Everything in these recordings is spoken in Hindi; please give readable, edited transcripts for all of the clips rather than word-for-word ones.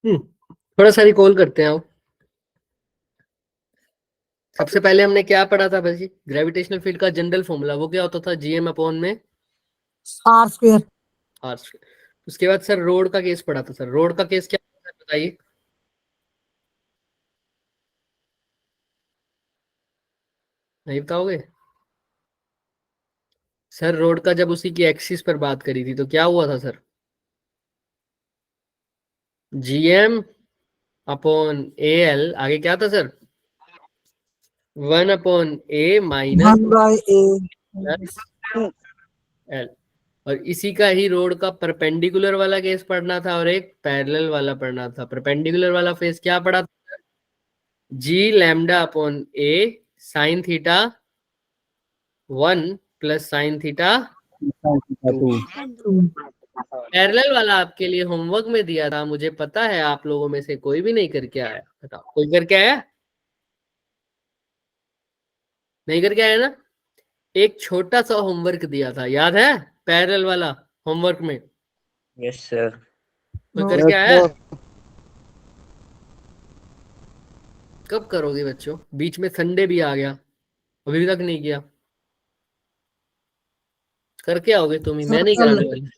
थोड़ा सा रिकॉल करते हैं आओ। सबसे पहले हमने क्या पढ़ा था भाई? ग्रेविटेशनल फील्ड का जनरल फॉर्मूला वो क्या होता था? जीएम अपॉन में आर स्क्वायर। R square. उसके बाद सर रोड का केस पढ़ा था। सर रोड का केस क्या होता है बताइए? नहीं बताओगे? सर रोड का जब उसी की एक्सिस पर बात करी थी तो क्या हुआ था sir? GM upon A L, आगे क्या था sir? 1/a minus 1/a plus L. और इसी का ही रोड का परपेंडिकुलर वाला केस पढ़ना था और एक पैरेलल वाला पढ़ना था। परपेंडिकुलर वाला फेस क्या पढ़ा था? जी lambda upon a sine theta 1 plus sine theta 2। Parallel वाला आपके लिए होमवर्क में दिया था, मुझे पता है आप लोगों में से कोई भी नहीं करके आया। बताओ कोई करके आया? नहीं करके आया ना? एक छोटा सा होमवर्क दिया था, याद है? पैरेलल वाला होमवर्क में यस सर। कोई करके आया? कब करोगे बच्चों? बीच में संडे भी आ गया, अभी तक नहीं किया। करके आओगे तुम ही, मैं नहीं कराने वाला।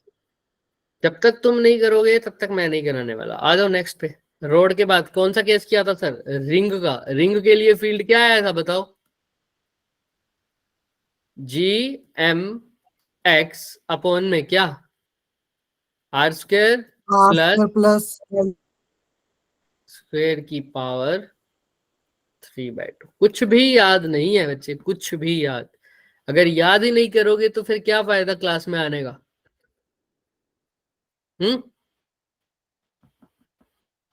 जब तक तुम नहीं करोगे तब तक मैं नहीं कराने वाला। आ जाओ नेक्स्ट पे। रोड के बाद कौन सा केस किया था सर? रिंग का। रिंग के लिए फील्ड क्या आया था बताओ? जी एम एक्स अपॉन में क्या? आर स्क्वायर प्लस स्क्वायर की पावर 3/2। कुछ भी याद नहीं है बच्चे, कुछ भी याद। अगर याद ही नहीं करोगे तो फिर क्या फायदा क्लास में आने का? हम्म।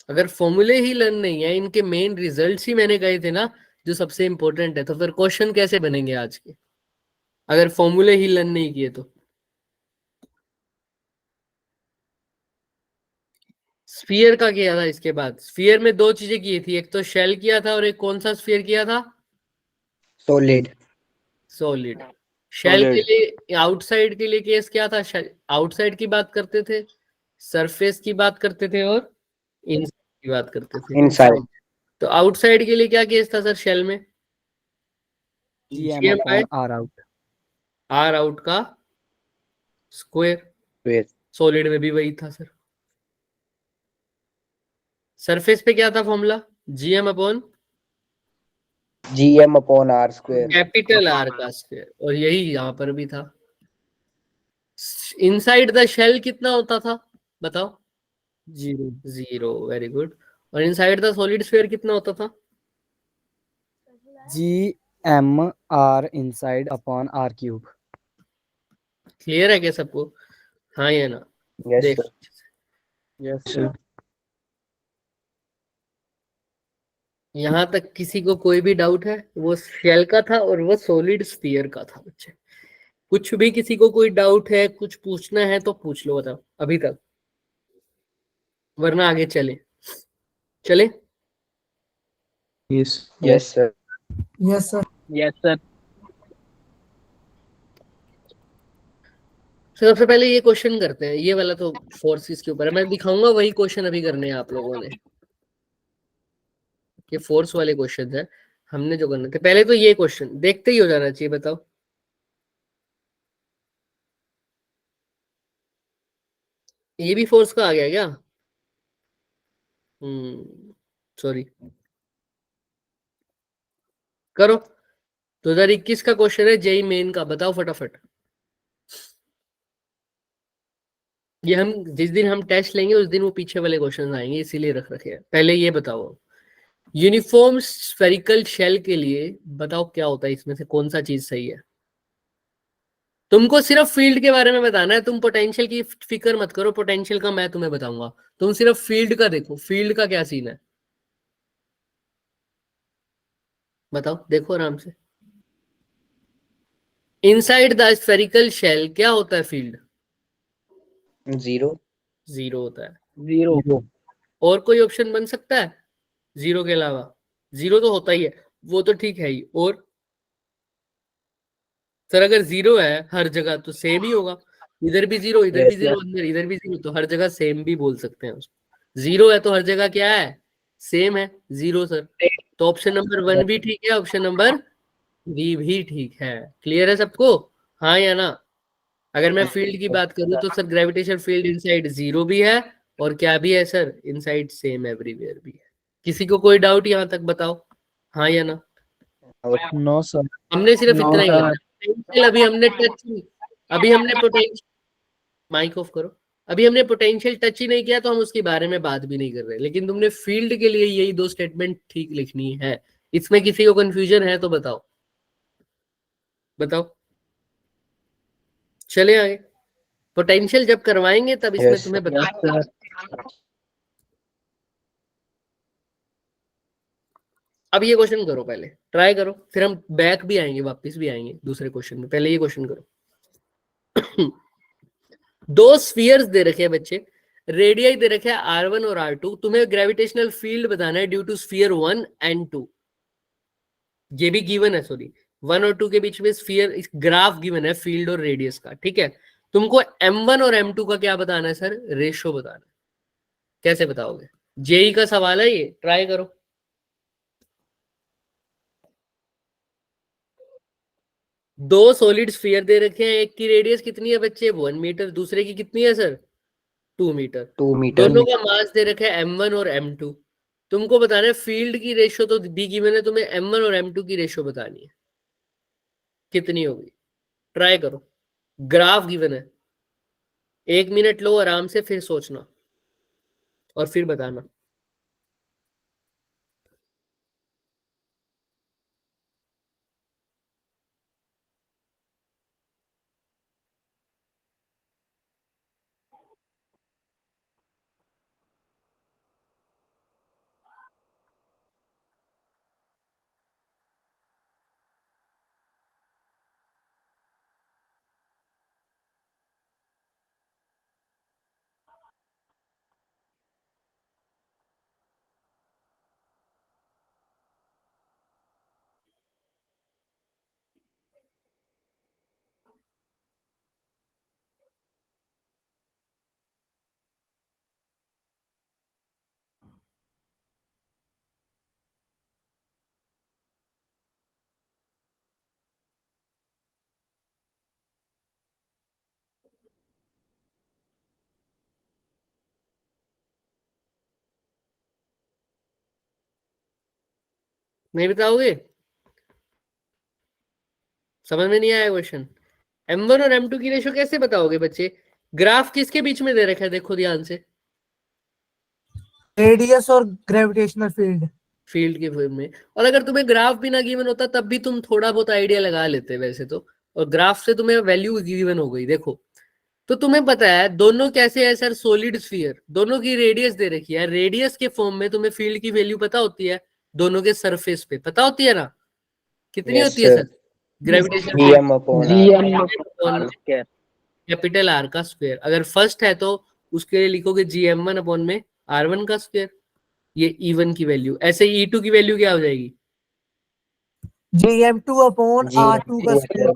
अगर फॉर्मूले ही लर्न नहीं है, इनके मेन रिजल्ट्स ही मैंने कहे थे ना जो सबसे इंपॉर्टेंट है, तो फिर क्वेश्चन कैसे बनेंगे आज के अगर फॉर्मूले ही लर्न नहीं किए तो? स्फीयर का किया था। इसके बाद स्फीयर में दो चीजें की थी, एक तो शेल किया था और एक कौन सा स्फीयर किया था? सॉलिड। सॉलिड। शेल के लिए आउटसाइड के लिए केस क्या था? आउटसाइड की बात करते थे, सरफेस की बात करते थे और इनसाइड की बात करते थे। इनसाइड। तो आउटसाइड के लिए क्या केस था सर शेल में? GM upon R out. R out का स्क्वायर। सॉलिड में भी वही था सर। सरफेस पे क्या था formula? GM upon GM upon R square. Capital R का स्क्वायर। और यही यहां पर भी था। इनसाइड द शेल कितना होता था बताओ? 0। Very good. और इनसाइड द सॉलिड स्फीयर कितना होता था? G M R inside upon R cube. Clear है क्या सबको? हाँ या ना? यस देख सर। Yes sir. यहां तक किसी को कोई भी डाउट है? वो शेल का था और वो सॉलिड स्फीयर का था बच्चे। कुछ भी किसी को कोई डाउट है, कुछ पूछना है तो पूछ लो, बताओ अभी तक, वरना आगे चले चले। Yes yes sir. Yes sir. Yes sir. सबसे पहले ये क्वेश्चन करते हैं, ये वाला तो फोर्सेस के ऊपर है, मैं दिखाऊंगा वही क्वेश्चन अभी करने हैं आप लोगों ने। ये फोर्स वाले क्वेश्चन है हमने जो करने थे। पहले तो ये क्वेश्चन देखते ही हो जाना चाहिए, बताओ। ये भी फोर्स का आ गया क्या? सॉरी। करो। 2021 का क्वेश्चन है जेई मेन का, बताओ फटाफट। ये हम जिस दिन हम टेस्ट लेंगे उस दिन वो पीछे वाले क्वेश्चन आएंगे, इसीलिए रख रखे हैं। पहले ये बताओ, यूनिफॉर्म स्फेरिकल शेल के लिए बताओ क्या होता है, इसमें से कौन सा चीज सही है? तुमको सिर्फ फील्ड के बारे में बताना है, तुम पोटेंशियल की फिक्र मत करो, पोटेंशियल का मैं तुम्हें बताऊंगा। तुम सिर्फ फील्ड का देखो, फील्ड का क्या सीन है बताओ, देखो आराम से। इनसाइड द स्फेरिकल शेल क्या होता है फील्ड? जीरो। जीरो होता है। जीरो। और कोई ऑप्शन बन सकता है जीरो के अलावा? जीरो तो होता ही है, वो तो ठीक है ही। और सर अगर जीरो है हर जगह तो सेम ही होगा, इधर भी जीरो, इधर भी यस जीरो, सर। अंदर इधर भी जीरो, तो हर जगह सेम भी बोल सकते हैं उसको। जीरो है तो हर जगह क्या है, सेम है, जीरो सर। तो ऑप्शन नंबर 1 भी ठीक है, ऑप्शन नंबर बी भी ठीक है। क्लियर है सबको, हाँ या ना? अगर मैं फील्ड की बात करूं तो sir gravitation field inside zero भी है और क्या भी है सर, इनसाइड सेम एवरीवेयर भी है। किसी को कोई डाउट यहाँ तक बताओ, हाँ या ना? No sir. हमने सिर्फ No, इतना ही sir. करना है। Potential अभी हमने पोटेंशियल, माइक ऑफ करो। अभी हमने पोटेंशियल टच ही नहीं किया तो हम उसके बारे में बात भी नहीं कर रहे, लेकिन तुमने फील्ड के लिए यही 2 स्टेटमेंट ठीक लिखनी है। इसमें किसी को कंफ्यूजन है तो बताओ, बताओ। चले आगे, पोटेंशियल जब करवाएंगे तब इसमें Yes, तुम्हें बता। अब ये क्वेश्चन करो, पहले ट्राई करो, फिर हम बैक भी आएंगे, वापस भी आएंगे दूसरे क्वेश्चन में। पहले ये क्वेश्चन करो। 2 स्फीयर्स दे रखे हैं बच्चे, रेडियाई दे रखे हैं R1 और R2। तुम्हें ग्रेविटेशनल फील्ड बताना है ड्यू टू स्फीयर 1 एंड 2। ये भी गिवन है, सॉरी 1 और 2 के बीच में स्फीयर ग्राफ गिवन है फील्ड और रेडियस का, ठीक है। तुमको M1 और M2 का क्या बताना है सर, रेशियो बताना है। कैसे बताओगे, जेई का सवाल है ये, ट्राई करो। दो सॉलिड स्फीयर दे रखे हैं, एक की रेडियस कितनी है बच्चे 1 मीटर, दूसरे की कितनी है सर 2 मीटर। 2 meter. दोनों का मास दे रखा है M1 और M2। तुमको बताना है फील्ड की रेशियो तो दी गिवन है, तुम्हें M1 और M2 की रेशियो बतानी है कितनी होगी। ट्राई करो, ग्राफ गिवन है। 1 मिनट लो आराम से, फिर सोचना और फिर बताना। नहीं बताओगे, समझ में नहीं आया क्वेश्चन। M1 और M2 की रेशियो कैसे बताओगे बच्चे, ग्राफ किसके बीच में दे रखा है, देखो ध्यान से, रेडियस और ग्रेविटेशनल फील्ड। फील्ड के फॉर्म में। और अगर तुम्हें ग्राफ भी ना गिवन होता तब भी तुम थोड़ा बहुत आइडिया लगा लेते वैसे तो, और ग्राफ से तुम्हें वैल्यू गिवन हो गई। देखो तो तुम्हें पता है दोनों कैसे है सर, सॉलिड स्फीयर, दोनों की रेडियस दे रखी है। रेडियस के फॉर्म में तुम्हें फील्ड की वैल्यू पता होती है, दोनों के सरफेस पे पता होती है ना, कितनी Yes, होती है sir. Sir, gravitation GM upon R. Capital R का स्क्वायर। अगर फर्स्ट है तो उसके लिए लिखोगे GM1 अपॉन में R1 का स्क्वायर। ये E1 की वैल्यू, ऐसे E2 की वैल्यू क्या हो जाएगी, GM2 अपॉन R2 का स्क्वायर।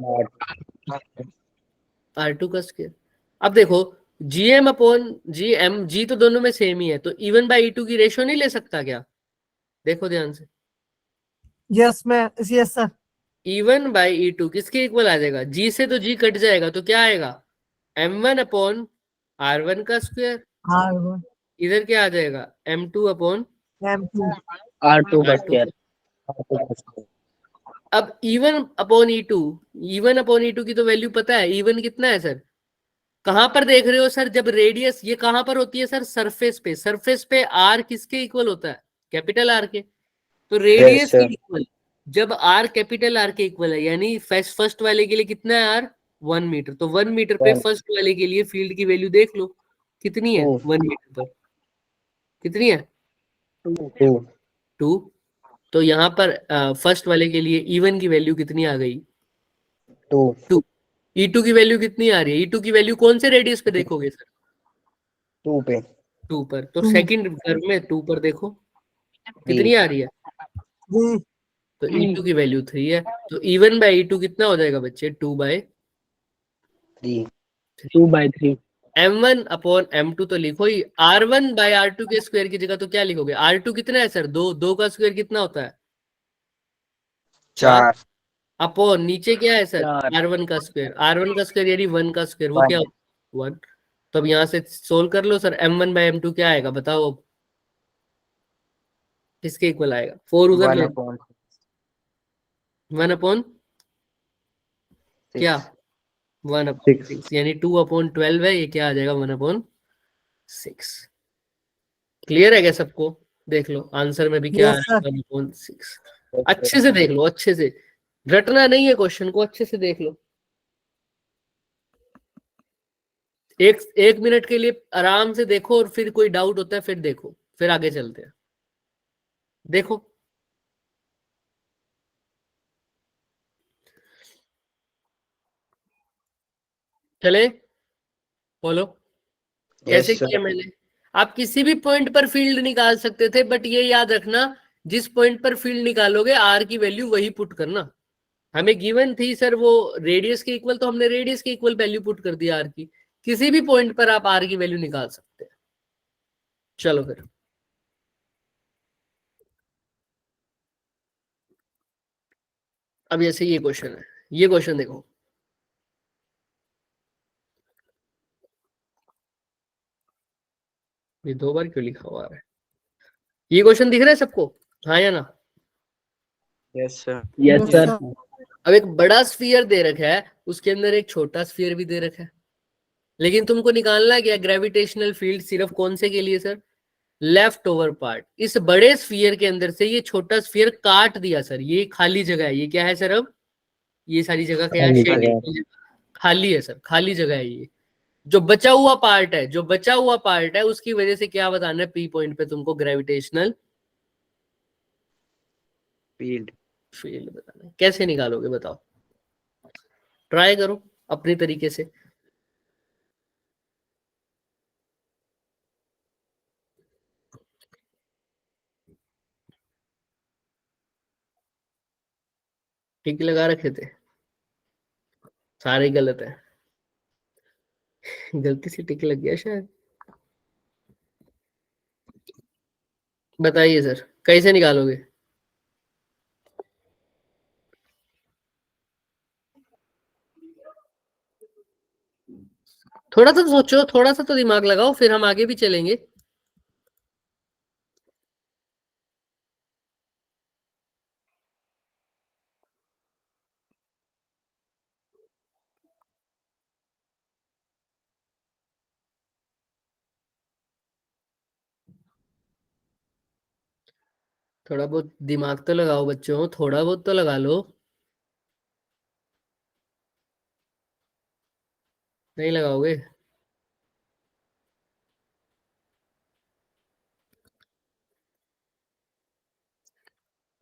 R2 का स्क्वायर। अब देखो GM अपॉन GM, जी तो दोनों में सेम ही है, तो E1 बाई E2 की रेशियो नहीं ले सकता क्या, देखो ध्यान से। Yes sir. E1 by E2 किसके इक्वल आ जाएगा, G से तो G कट जाएगा तो क्या आएगा, M1 अपॉन R1 का स्क्वायर। R1 इधर क्या आ जाएगा, M2 अपॉन M2 R2 का R2। square. अब E1 upon E2, E1 upon E2 की तो वैल्यू पता है, E1 कितना है सर, कहां पर देख रहे हो सर, जब रेडियस ये कहां पर होती है सर, सरफेस पे। सरफेस पे आर किसके इक्वल होता है, कैपिटल आर के। तो रेडियस sir. के इक्वल, जब आर कैपिटल आर के इक्वल है, यानी फर्स्ट वाले के लिए कितना है आर 1 मीटर, तो 1 मीटर पे One. फर्स्ट वाले के लिए फील्ड की वैल्यू देख लो कितनी है, 1 मीटर पर कितनी है 2. 2। तो यहाँ पर फर्स्ट वाले के लिए E1 की वैल्यू कितनी आ गई 2. 2। E2 की वैल्यू कितनी आ रही है, E2 की वैल्यू कौन से रेडियस पे देखोगे सर, 2 पे 2 पर। तो 2 सेकंड कर्व में 2 पर देखो कितनी आ रही है, 3 तो E2 की वैल्यू 3 है। तो E1 बाई E2 कितना हो जाएगा बच्चे, 2 बाई 3. 2/3. m1 अपॉन m2 तो लिखो ही, r1 बाय r2 के स्क्वायर की जगह तो क्या लिखोगे, r2 कितना है सर, 2, 2 का स्क्वायर कितना होता है, 4, 4 अपॉन नीचे क्या है सर, 4 r1 का स्क्वायर, r1 का स्क्वायर यानी 1 का स्क्वायर, वो क्या 1 होता है, 1। तो अब यहाँ से सोल्व कर लो सर, m1 बाय m2 क्या आएगा बताओ अब, किसके इक्वल आएगा, 4 उधर 1 ले, अपॉन 1 अपॉन क्या, 6 1 अपॉन 6 6 यानी 2 अपॉन 12 है, ये क्या आ जाएगा 1 अपॉन 6। क्लियर है क्या सबको, देख लो आंसर में भी क्या यस है, सर 1 अपॉन 6। अच्छे से देख लो, अच्छे से, रटना नहीं है क्वेश्चन को, अच्छे से देख लो, एक एक मिनट के लिए आराम से देखो, और फिर कोई डाउट होता है फिर देखो, फिर आगे चलते हैं, देखो। चले, बोलो कैसे यस किया सर मैंने। आप किसी भी पॉइंट पर फील्ड निकाल सकते थे, बट ये याद रखना, जिस पॉइंट पर फील्ड निकालोगे आर की वैल्यू वही पुट करना। हमें गिवन थी सर वो रेडियस के इक्वल, तो हमने रेडियस के इक्वल वैल्यू पुट कर दिया आर की। किसी भी पॉइंट पर आप आर की वैल्यू निकाल सकते हैं। चलो फिर अब जैसे ये क्वेश्चन है, ये क्वेश्चन देखो, ये 2 बार क्यों लिखा हुआ है, ये क्वेश्चन दिख रहा है सबको, हाँ या ना। यस सर यस सर अब एक बड़ा स्फीयर दे रखा है, उसके अंदर एक छोटा स्फीयर भी दे रखा है, लेकिन तुमको निकालना क्या, ग्रेविटेशनल फील्ड सिर्फ कौन से के लिए सर, लेफ्ट ओवर पार्ट। इस बड़े स्फीयर के अंदर से ये छोटा स्फीयर काट दिया सर, ये खाली जगह है, ये क्या है सर, अब ये सारी जगह क्या है, खाली शेड जगह खाली है सर, खाली जगह है ये। जो बचा हुआ पार्ट है, जो बचा हुआ पार्ट है उसकी वजह से क्या बताना है, पी पॉइंट पे तुमको ग्रेविटेशनल फील्ड फील्ड बताना है। कैसे निकालोगे बताओ, ट्राई करो अपने तरीके से। टिक लगा रखे थे, सारे गलत है, गलती से टिक लग गया शायद। बताइए सर कैसे निकालोगे, थोड़ा सा तो सोचो, थोड़ा सा तो दिमाग लगाओ, फिर हम आगे भी चलेंगे। थोड़ा बहुत दिमाग तो लगाओ बच्चों, थोड़ा बहुत तो लगा लो। नहीं लगाओगे,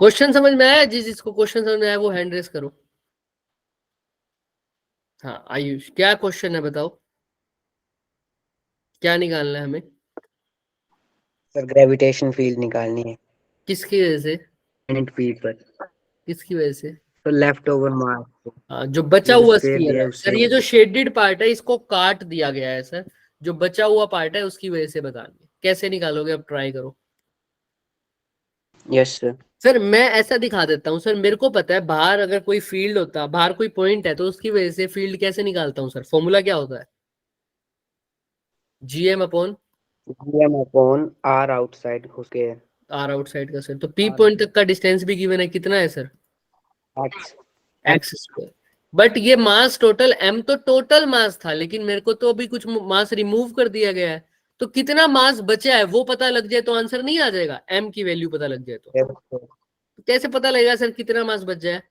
क्वेश्चन समझ में आया, जिस जिसको क्वेश्चन समझ में आया वो हैंड रेस करो। हाँ आयुष, क्या क्वेश्चन है बताओ, क्या निकालना है हमें, सर ग्रेविटेशन फील्ड निकालनी है किसकी वजह से, प्लैनेट पी पर किसकी वजह से, तो लेफ्ट ओवर मार्स हाँ जो बचा जो हुआ स्फीयर स्फीयर दिया है है सर, उससे ये जो शेडेड पार्ट है इसको काट दिया गया है सर, जो बचा हुआ पार्ट है उसकी वजह से बतानी है। कैसे निकालोगे अब ट्राई करो। यस सर सर मैं ऐसा दिखा देता हूँ सर, मेरे को पता है बाहर अगर कोई फील्ड होता, बाहर कोई पॉइंट है तो उसकी वजह से फील्ड कैसे निकालता हूँ सर, फॉर्मूला क्या होता है, GM upon GM upon R outside उसके आर आउटसाइड का सर, तो पी R पॉइंट तक का डिस्टेंस भी गिवन है, कितना है sir, X X square. But ये मास टोटल, एम तो टोटल मास था, लेकिन मेरे को तो अभी कुछ मास रिमूव कर दिया गया है, तो कितना मास बचा है वो पता लग जाए तो आंसर नहीं आ जाएगा, एम की वैल्यू पता लग जाए तो कैसे पता लगेगा सर कितना मास बच जाए।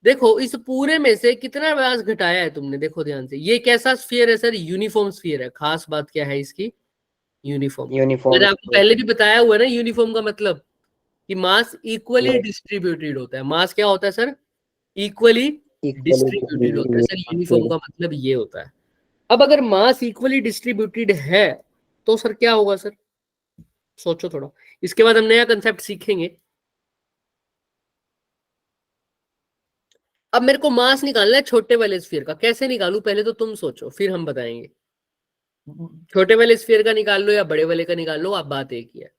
देखो इस पूरे में से कितना मास घटाया है तुमने, देखो ध्यान से, ये कैसा स्फीयर है सर, यूनिफॉर्म स्फीयर है, खास बात क्या है इसकी, यूनिफॉर्म। यूनिफॉर्म मैंने आपको पहले भी बताया हुआ है ना यूनिफॉर्म का मतलब, कि मास इक्वली डिस्ट्रीब्यूटेड होता है, मास क्या होता है सर, इक्वली डिस्ट्रीब्यूटेड होता है सर, यूनिफॉर्म का मतलब ये होता है। अब अगर मास इक्वली डिस्ट्रीब्यूटेड है तो सर क्या होगा सर, सोचो थोड़ा, इसके बाद हम नया कंसेप्ट सीखेंगे। अब मेरे को मास निकालना है छोटे वाले स्फीयर का, कैसे निकालूं पहले तो तुम सोचो फिर हम बताएंगे। छोटे वाले स्फीयर का निकाल लो या बड़े वाले का निकाल लो, आप बात एक ही है।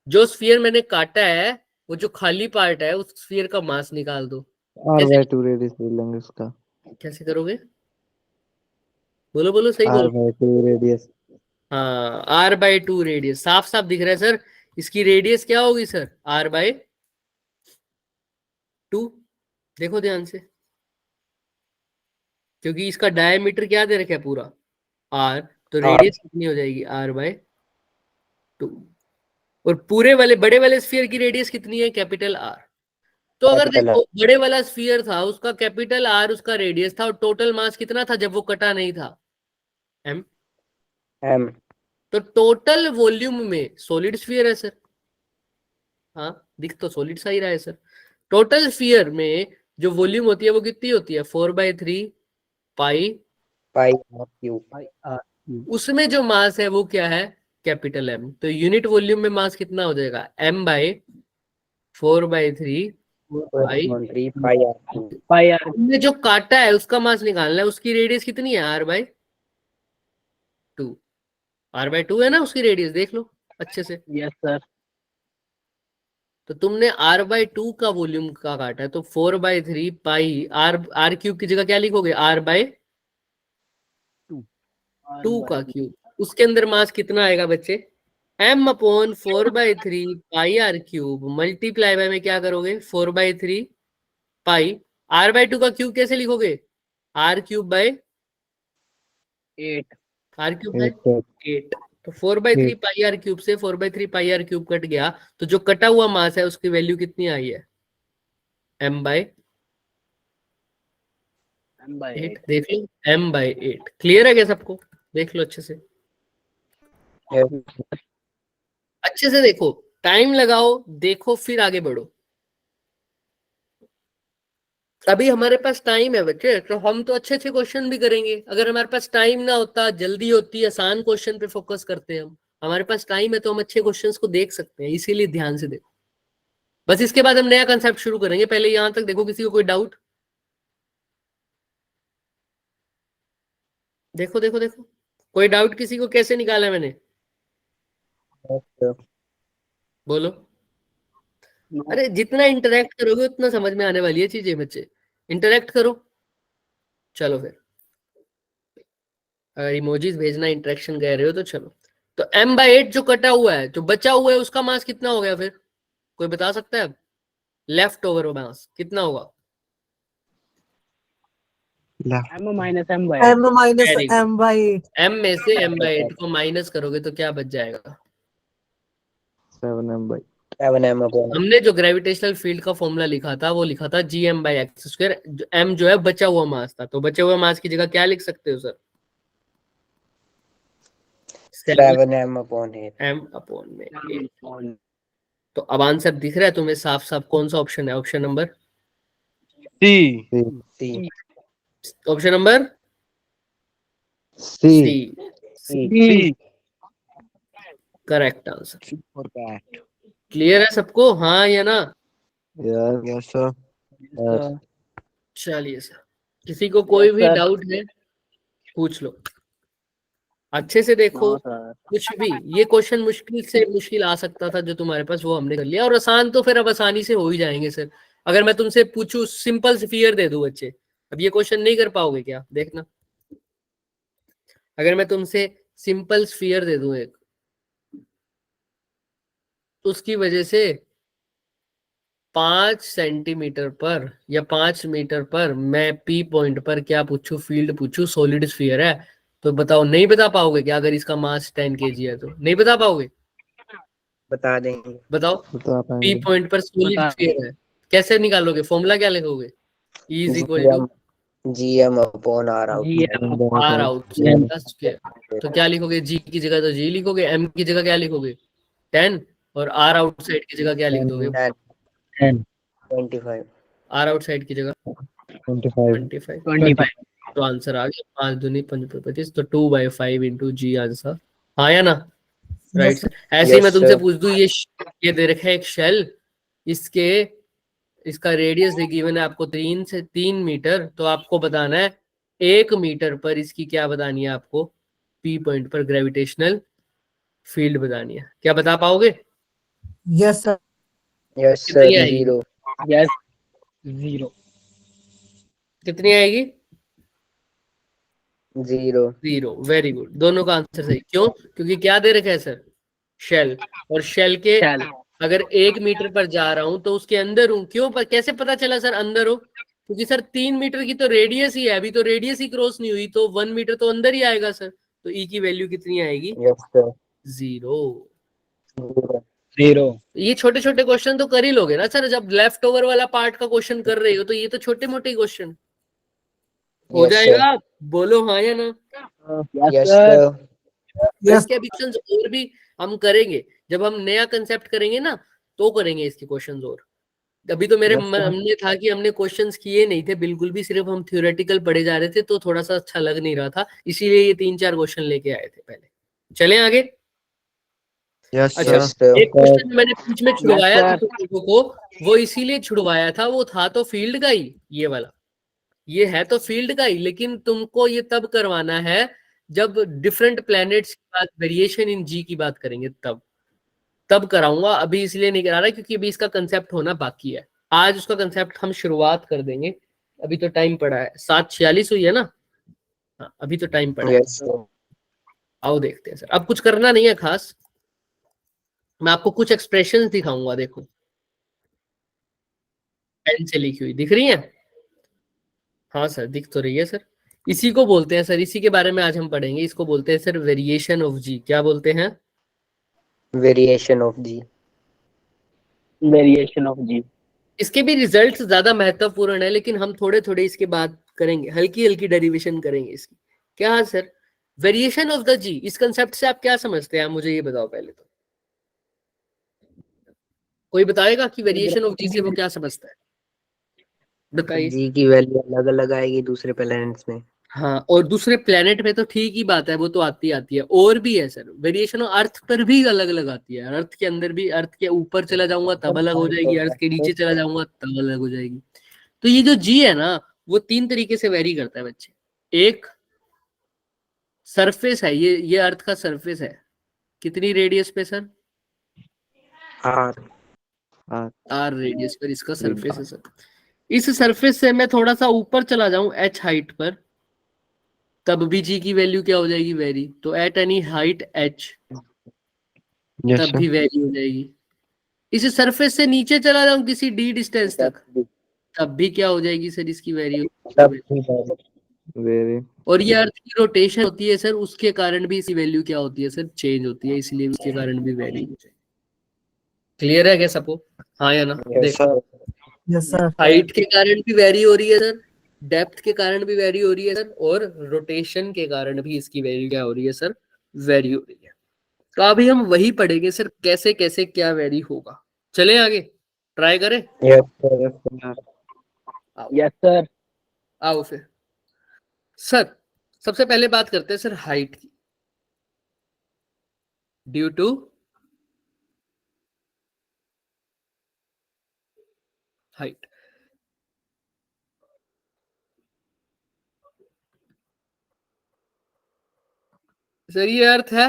जो स्फीयर मैंने काटा है वो जो खाली पार्ट है उस स्फीयर का मास निकाल दो। कैसे r/2 रेडियस ले लेंगे उसका। कैसे करोगे? बोलो बोलो, सही बोलो। r/2 radius. हाँ, r/2 रेडियस। साफ साफ दिख रहा है सर। इसकी रेडियस क्या होगी सर? r/2। देखो ध्यान से, क्योंकि इसका डायमीटर क्या दे रखा है पूरा, r, तो रेडियस कितनी हो जाएगी? r/2। और पूरे वाले बड़े वाले स्फीयर की रेडियस कितनी है? Capital R। तो अगर Capital देखो बड़े वाला स्फीयर था, उसका कैपिटल R उसका रेडियस था, और टोटल मास कितना था जब वो कटा नहीं था? m। m। तो टोटल वॉल्यूम में सॉलिड स्फीयर है सर। हाँ, दिख तो सॉलिड सा ही रहा है सर। टोटल स्फीयर में जो वॉल्यूम होती है वो कितनी होती है? 4/3 पाई। pi r/3। r cube। उसमें जो मास है वो क्या है? Capital M। तो यूनिट वॉल्यूम में मास कितना हो जाएगा? m/4/3 पाई। 3 pi r/3। pi r हमने जो काटा है उसका मास निकालना है, उसकी रेडियस कितनी है? r/2। r/2 है ना उसकी रेडियस, देख लो अच्छे से। yes sir। तो तुमने r/2 का वॉल्यूम का काटा है, तो 4/3 पाई r क्यूब की जगह क्या लिखोगे? r/2 का क्यूब। उसके अंदर मास कितना आएगा बच्चे? m/4/3 pi r cube multiply by में क्या करोगे? 4/3 पाई। r/2 का क्यूब कैसे लिखोगे? r³ bye 8। r³ 8। तो 4/3 पाई r क्यूब से 4/3 पाई r क्यूब कट गया, तो जो कटा हुआ मास है उसकी वैल्यू कितनी आई है? m/8। देख लो, m/8। क्लियर है क्या सबको? देख लो अच्छे से, अच्छे से देखो, टाइम लगाओ, देखो, फिर आगे बढ़ो। अभी हमारे पास टाइम है बच्चे, तो हम तो अच्छे अच्छे क्वेश्चन भी करेंगे। अगर हमारे पास टाइम ना होता, जल्दी होती, आसान क्वेश्चन पे फोकस करते हैं हम। हमारे पास टाइम है तो हम अच्छे क्वेश्चंस को देख सकते हैं, इसीलिए ध्यान से देखो। बस इसके बाद हम नया कंसेप्ट शुरू करेंगे। पहले यहां तक देखो, किसी को कोई डाउट? देखो देखो देखो, कोई डाउट किसी को? कैसे निकाला है मैंने? बोलो। अरे जितना इंटरेक्ट करोगे उतना समझ में आने वाली है चीजें बच्चे। इंटरेक्ट करो। चलो फिर, अगर इमोजीज भेजना इंटरेक्शन कह रहे हो तो चलो। तो m/8 जो कटा हुआ है, जो बचा हुआ है, उसका मास कितना हो गया फिर? कोई बता सकता है? अब लेफ्ट ओवर मास कितना होगा? m minus m/8। m minus Very good. m/8। m में से m/8 को माइनस करोगे तो क्या बच जाएगा? 7m/8। 7m/8। हमने जो ग्रेविटेशनल फील्ड का फॉर्मूला लिखा था वो लिखा था gm/x²। m जो है बचा हुआ मास था, तो बचे हुए मास की जगह क्या लिख सकते हो सर? 7m/8। m/8। तो अब आंसर दिख रहा है तुम्हें साफ साफ? कौन सा ऑप्शन है? Option number c। Option number c। C. Correct answer. Clear है सबको? हाँ या ना? yes sir। चलिए सर, किसी को कोई भी डाउट है पूछ लो, अच्छे से देखो। कुछ भी, ये क्वेश्चन मुश्किल से मुश्किल आ सकता था जो तुम्हारे पास, वो हमने कर लिया। और आसान तो फिर अब आसानी से हो ही जाएंगे सर। अगर मैं तुमसे पूछूं, सिंपल स्फीयर दे दूं बच्चे, अब ये क्वेश्चन नहीं कर पाओगे क्या? देखना, अगर मैं तुमसे सिंपल स्फीयर दे दूं एक, तो उसकी वजह से 5 सेंटीमीटर पर या 5 मीटर पर मैं पी पॉइंट पर क्या पूछूं? फील्ड पूछूं, सॉलिड स्फीयर है, तो बताओ, नहीं बता पाओगे क्या? अगर इसका मास 10 kg है तो नहीं बता पाओगे? बता देंगे। बताओ। बता पी पाएंगे। पॉइंट पर सॉलिड स्फीयर है, कैसे निकालोगे? फॉर्मूला क्या लिखोगे? E is equal to gm/r out। R outside का स्क्वायर। तो क्या लिखोगे? जी की जगह तो जी लिखोगे, एम की जगह क्या लिखोगे? 10, और आर आउटसाइड की जगह क्या लिख दोगे? 10 25। आर आउटसाइड की जगह 25। 25। तो आंसर आ गया 5 दूनी 25, तो 2/5 इंटू जी आंसर। हाँ या ना? Right sir. ऐसे ही मैं तुमसे पूछ दूं, ये दे रखा है एक शेल, इसके इसका रेडियस दे गिवन है आपको 3 से 3 मीटर, तो आपको बताना है 1 मीटर पर इसकी क्या बतानी है आपको? पी पॉइंट पर ग्रेविटेशनल फील्ड बतानी है। क्या बता पाओगे? Yes, sir. Yes sir. कितनी आएगी? 0. Yes. 0. कितनी आएगी? 0. 0। वेरी गुड, दोनों का आंसर सही। क्यों? क्योंकि क्या दे रखा है सर? शेल। और शेल के Shall. अगर 1 मीटर पर जा रहा हूं तो उसके अंदर हूं। क्यों? पर कैसे पता चला सर अंदर हो? क्योंकि सर 3 मीटर की तो रेडियस ही है, अभी तो रेडियस ही क्रॉस नहीं हुई, तो 1 मीटर तो अंदर ही आएगा सर। तो ई की वैल्यू कितनी आएगी? Yes sir. 0। 0. 0. ये छोटे छोटे क्वेश्चन तो कर ही लोगे ना सर, जब लेफ्ट ओवर वाला पार्ट का क्वेश्चन कर रहे हो तो ये तो छोटे मोटे क्वेश्चन हो Yes sir. जाएगा। बोलो हाँ या ना? Yes, Yes sir. sir. Yes. इसके क्वेश्चंस और भी हम करेंगे, जब हम नया कंसेप्ट करेंगे ना तो करेंगे इसके क्वेश्चंस। और अभी तो मेरे Yes, sir. हमने था कि हमने क्वेश्चंस किए नहीं थे बिल्कुल भी, सिर्फ हम थ्योरेटिकल पढ़े जा रहे थे, तो थोड़ा सा अच्छा लग नहीं रहा था, इसीलिए ये 3-4 क्वेश्चन लेके आए थे पहले। चलें आगे। Yes, अच्छा, Yes sir. एक क्वेश्चन मैंने बीच में छुड़वाया sir. था लोगों को, वो इसीलिए छुड़वाया था, वो था तो फील्ड का ही, ये वाला, ये है तो फील्ड का ही, लेकिन तुमको ये तब करवाना है जब डिफरेंट प्लैनेट्स की बात, वेरिएशन इन जी की बात करेंगे, तब कराऊंगा। अभी इसलिए नहीं करा रहा क्योंकि अभी इसका कंसेप्ट होना बाकी है। आज उसका कंसेप्ट हम शुरुआत कर देंगे, अभी तो टाइम पड़ा है। 7:46 हुई है ना? हाँ, अभी तो टाइम पड़ा है। Yes sir. आओ देखते हैं सर। अब कुछ करना नहीं है खास, मैं आपको कुछ एक्सप्रेशंस दिखाऊंगा। देखो पेन से लिखी हुई दिख रही है? हाँ सर दिख तो रही है सर। इसी को बोलते हैं सर, इसी के बारे में आज हम पढ़ेंगे। इसको बोलते हैं सर वेरिएशन ऑफ जी। क्या बोलते हैं? Variation of G. Variation of G. इसके भी रिजल्ट ज्यादा महत्वपूर्ण है, लेकिन हम थोड़े थोड़े इसके बाद करेंगे, हल्की हल्की डेरिवेशन करेंगे इसकी। क्या है सर वेरिएशन ऑफ द जी? इस कंसेप्ट से आप क्या समझते हैं? आप मुझे ये बताओ पहले तो। कोई बताएगा कि वेरिएशन ऑफ जी से वो क्या समझता है? बताइए। G की वैल्यू अलग अलग आएगी दूसरे प्लैनेट्स में। हाँ, और दूसरे प्लेनेट पे तो ठीक ही बात है, वो तो आती आती है। और भी है सर वेरिएशन, अर्थ पर भी अलग अलग आती है। अर्थ के अंदर भी, अर्थ के ऊपर चला जाऊंगा तब अलग हो जाएगी, अर्थ के नीचे चला जाऊंगा तब अलग हो जाएगी। तो ये जो जी है ना, वो 3 तरीके से वेरी करता है बच्चे। एक सरफेस है, ये अर्थ का सरफेस है। कितनी रेडियस पे सर? R. आर रेडियस पर इसका सरफेस है सर। इस सरफेस से मैं थोड़ा सा ऊपर चला जाऊं h हाइट पर, तब भी जी की वैल्यू क्या हो जाएगी? वेरी। तो eight any height h Yes, तब sir. भी वेरी हो जाएगी। इस सरफेस से नीचे चला जाऊं किसी d डिस्टेंस तक, तब भी क्या हो जाएगी सर? इसकी वैल्यू। Very. और ये अर्थ की रोटेशन होती है सर, उसके कारण भी इसकी वैल्यू क्या होती है सर? चेंज होती है, इसलिए उसके कारण भी वेरी हो जाएगी। क्लियर है क्या सबको? हाँ या ना? Yes देखो sir. Yes, sir. हाइट के कारण भी वेरी हो रही है सर, डेप्थ के कारण भी वेरी हो रही है सर, और रोटेशन के कारण भी इसकी वैल्यू क्या हो रही है सर? वेरी हो रही है। तो अभी हम वही पढ़ेंगे सर, कैसे कैसे क्या वेरी होगा। चलें आगे, ट्राई करें। Yes sir. Yes, sir. आओ फिर सर, सबसे पहले बात करते हैं सर हाइट की। ड्यू टू हाइट, सर ये अर्थ है,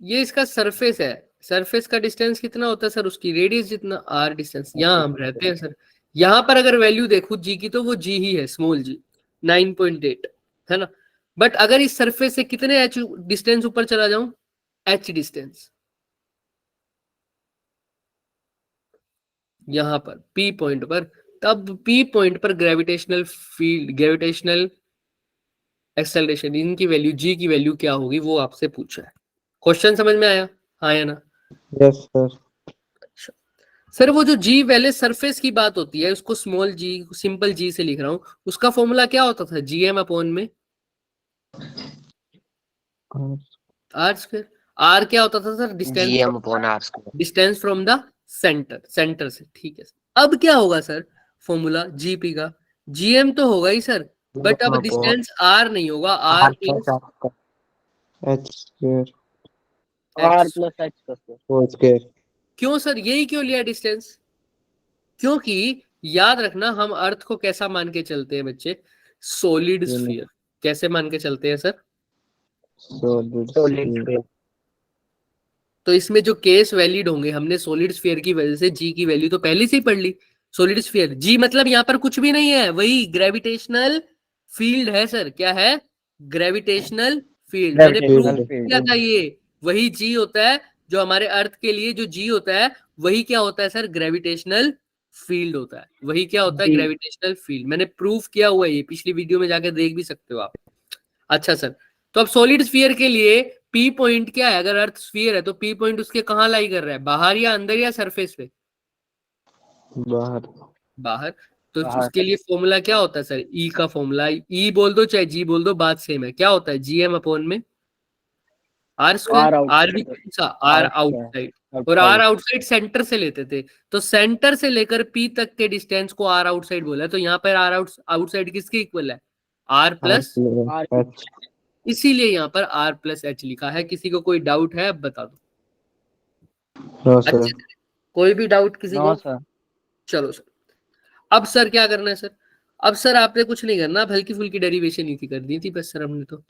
ये इसका सरफेस है। सरफेस का डिस्टेंस कितना होता है सर? उसकी रेडियस जितना, आर डिस्टेंस। यहाँ हम रहते हैं सर, यहाँ पर अगर वैल्यू देखूं जी की तो वो जी ही है, स्मॉल जी 9.8 है ना। बट अगर इस सरफेस से कितने एच डिस्टेंस ऊपर चला जाऊं, एच डिस्टेंस, यहाँ पर पी पॉइंट पर, तब पी पॉइंट पर ग्रेविटेशनल फील्ड, ग्रेविटेशनल एक्सेलरेशन, इनकी वैल्यू, जी की वैल्यू क्या होगी, वो आपसे पूछा है। क्वेश्चन समझ में आया? हाँ या ना? Yes, sir. सर वो जो जी वाले सरफेस की बात होती है, उसको स्मॉल जी, सिंपल जी से लिख रहा हूं, उसका फॉर्मूला क्या होता था? जीएम अपॉन में आर स्क्वायर। आर क्या होता था sir? Distance, GM upon R square. Distance from the centre, centre से। ठीक है सर। अब क्या होगा सर फॉर्मूला जीपी का? जीएम तो होगा ही सर, बट अब डिस्टेंस आर नहीं होगा, R plus H square. R X. plus H का square. Whole square. क्यों सर यही क्यों लिया डिस्टेंस? क्योंकि याद रखना, हम अर्थ को कैसा मान के चलते हैं बच्चे? Solid sphere. कैसे मान के चलते हैं sir? Solid Solid sphere. sphere. तो इसमें जो केस वैलिड होंगे, हमने सॉलिड स्फीयर की वजह से जी की वैल्यू तो पहले से ही पढ़ ली। सॉलिड स्फीयर जी मतलब यहाँ पर कुछ भी नहीं है, वही ग्रेविटेशनल फील्ड है सर। क्या है? Gravitational field. मैंने प्रूव Field. किया था ये वही जी होता है जो हमारे अर्थ के लिए जो जी होता है वही क्या होता है सर? ग्रेविटेशनल फील्ड होता है। वही क्या होता है? Gravitational field. मैंने प्रूफ किया हुआ है, ये पिछली वीडियो में जाके देख भी सकते हो आप। अच्छा सर, तो अब सॉलिड स्फीयर के लिए पी पॉइंट क्या है? अगर अर्थ स्फीयर है तो पी पॉइंट उसके कहाँ लाई कर रहा है? बाहर या अंदर या सरफेस पे? बाहर. बाहर। तो बाहर। उसके लिए फॉर्मूला क्या होता है सर? ई का फॉर्मूला, ई बोल दो चाहे जी बोल दो, बात सेम है। क्या होता है? जी एम अपॉन में आर स्क्वायर। आर भी कौन सा? R outside. और आर आउटसाइड सेंटर से लेते थे, तो सेंटर से लेकर पी तक के डिस्टेंस को आर आउटसाइड बोला है। तो यहाँ पर आर आउटसाइड किसके इक्वल है? R plus. H. इसीलिए यहाँ पर आर प्लस एच लिखा है। किसी को कोई डाउट है? अब बता दो। No sir. अच्छे से। कोई भी डाउट किसी नो को? सर। चलो सर, अब सर क्या करना है सर? अब सर आपने कुछ नहीं करना, अब हल्की फुल्की डेरिवेशन ही थी, कर दी थी बस सर हमने तो।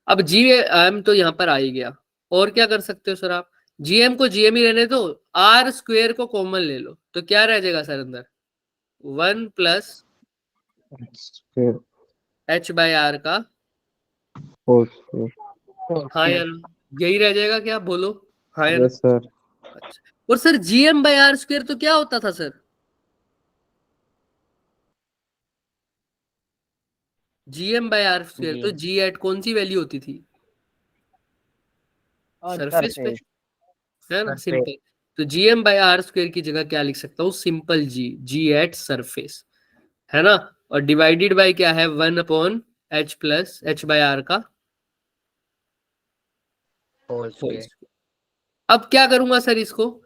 अब जी एम तो यहाँ पर आ ही गया, और क्या कर सकते हो सर आप? जीएम को जीएम ही रहने दो, आर स्क्वेयर को कॉमन ले लो, तो क्या रह जाएगा सर अंदर? 1 plus Sphere. H by R का Whole sphere. हाँ यार, यही रह जाएगा क्या? बोलो हाँ यार। Yes sir. अच्छा, और sir GM by R square तो क्या होता था sir? GM by R square तो जी एट कौन सी वैल्यू होती थी? सरफेस पे, है ना? सिंपल। तो जीएम बाय आर स्क्वेयर की जगह क्या लिख सकता हूँ? Simple G, G at surface, है ना? और डिवाइडेड बाय क्या है? 1 upon H plus H by R का Whole होल sphere. स्क्वायर। अब क्या करूंगा सर इसको?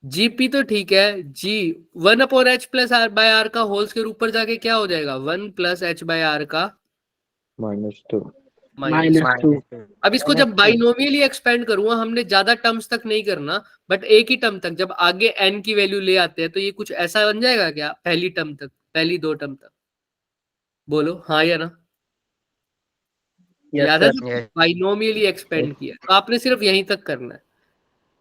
जीपी तो ठीक है, G 1 upon H plus R by R का होल स्क्वायर ऊपर जाके क्या हो जाएगा? 1 प्लस एच बाय आर का -2. माइनस। -2. अब इसको जब बाइनोमियली एक्सपेंड करूंगा, हमने ज्यादा टर्म्स तक नहीं करना, बट एक ही टर्म तक, जब आगे n की वैल्यू ले आते हैं तो ये कुछ ऐसा बन जाएगा क्या? पहली टर्म तक, पहली 2 टर्म तक? बोलो हाँ या ना? याद है? Yes. बाइनोमियली एक्सपेंड किया तो आपने सिर्फ यहीं तक करना है।